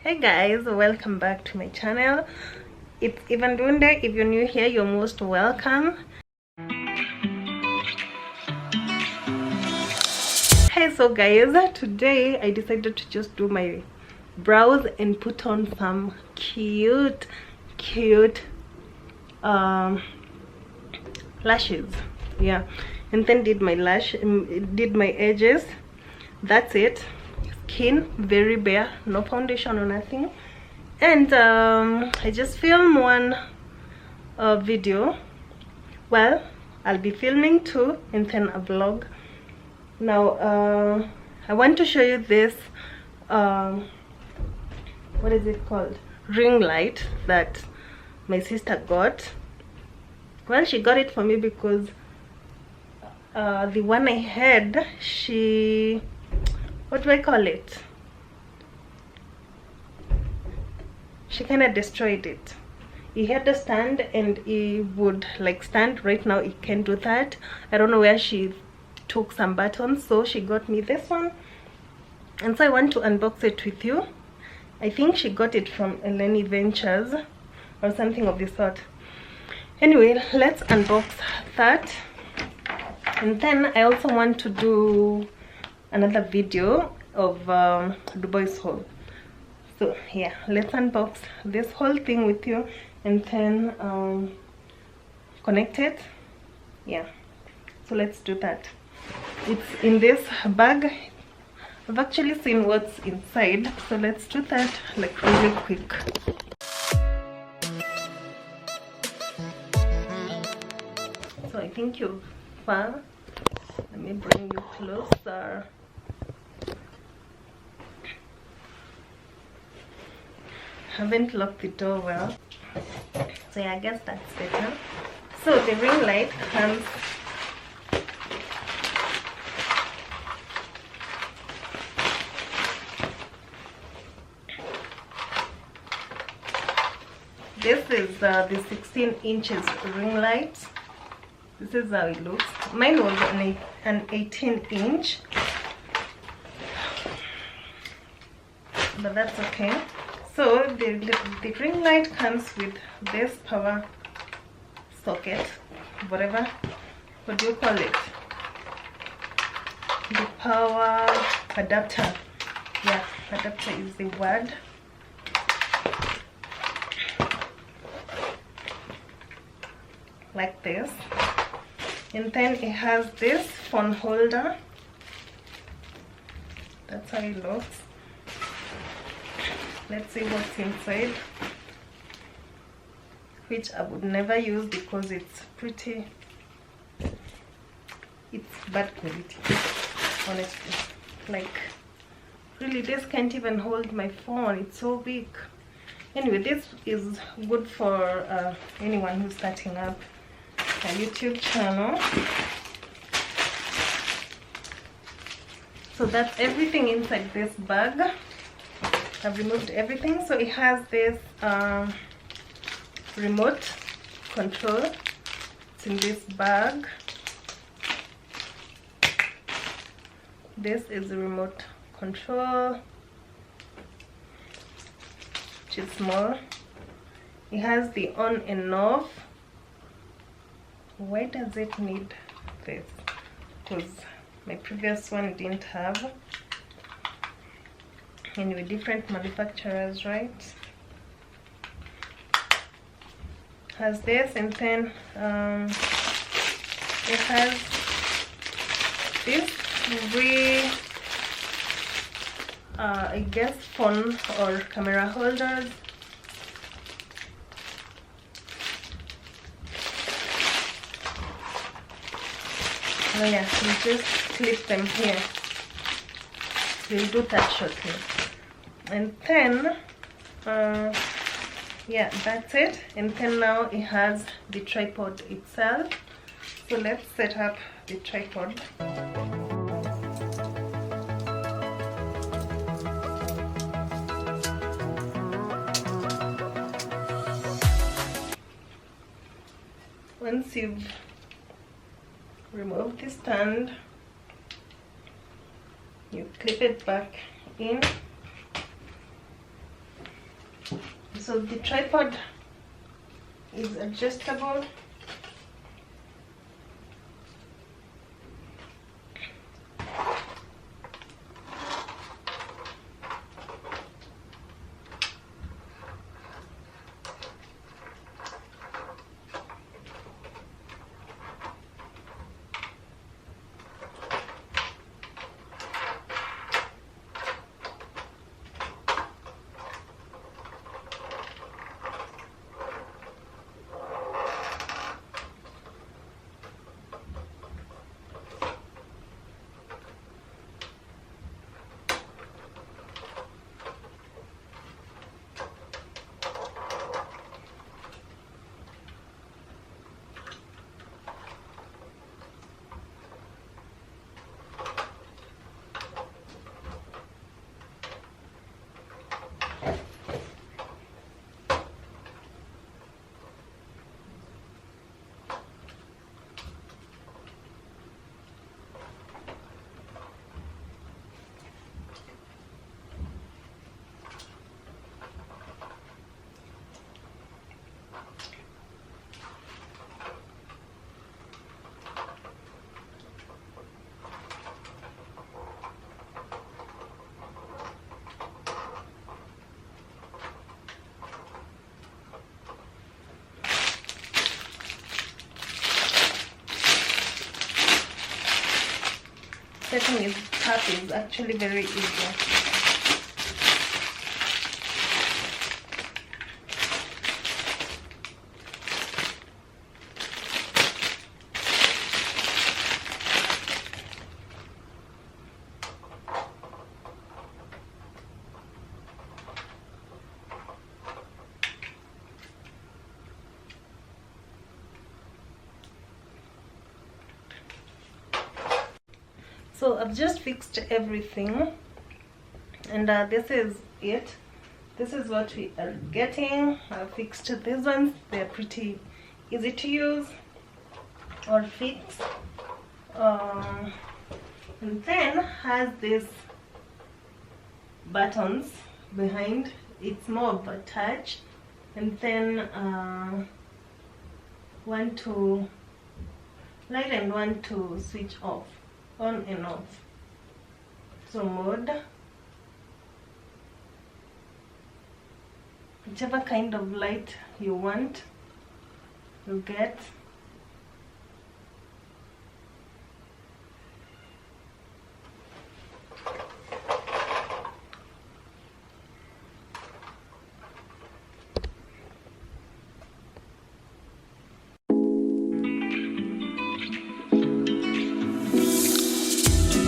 Hey guys, welcome back to my channel. It's Ndunde. If you're new here, you're most welcome. Hey, so guys, today I decided to just do my brows and put on some cute lashes. Yeah, and then did my did my edges. That's it. Skin very bare, no foundation or nothing. And I just filmed one video. Well, I'll be filming two and then a vlog. Now I want to show you this what is it called, ring light that my sister got. Well, she got it for me because the one I had, she, what do I call it, she kind of destroyed it. He had a stand and he would like stand. Right now he can't do that. I don't know where she took some buttons, so she got me this one, and so I want to unbox it with you. I think she got it from Eleni Ventures or something of the sort. Anyway, let's unbox that, and then I also want to do another video of Dubois haul. So yeah, let's unbox this whole thing with you and then connect it. Yeah, so let's do that. It's in this bag. I've actually seen what's inside, so let's do that like really quick. So I think you're far. Let me bring you closer. Haven't locked the door well, so yeah, I guess that's better. So the ring light comes this is the 16 inches ring light. This is how it looks. Mine was an 18 inch, but that's okay. So the ring light comes with this power socket, whatever, what do you call it, the power adapter. Yeah, adapter is the word. Like this, and then it has this phone holder. That's how it looks. Let's see what's inside, which I would never use because it's bad quality, honestly. Like, really, this can't even hold my phone, it's so big. Anyway, this is good for anyone who's starting up a YouTube channel. So that's everything inside this bag. I've removed everything. So it has this remote control. It's in this bag. This is the remote control, which is small. It has the on and off. Why does it need this? Because my previous one didn't have. Anyway, different manufacturers, right? Has this, and then it has this I guess phone or camera holders. Oh yeah, you just clip them here. We'll do that shortly. And then yeah, that's it. And then now it has the tripod itself. So let's set up the tripod. Once you've removed the stand, you clip it back in So the tripod is adjustable. Setting it up is actually very easy. So I've just fixed everything, and this is it. This is what we are getting. I fixed these ones. They're pretty easy to use or fix. And then has these buttons behind. It's more of a touch, and then one to light and one to switch off, on and off. So mode, whichever kind of light you want, you get.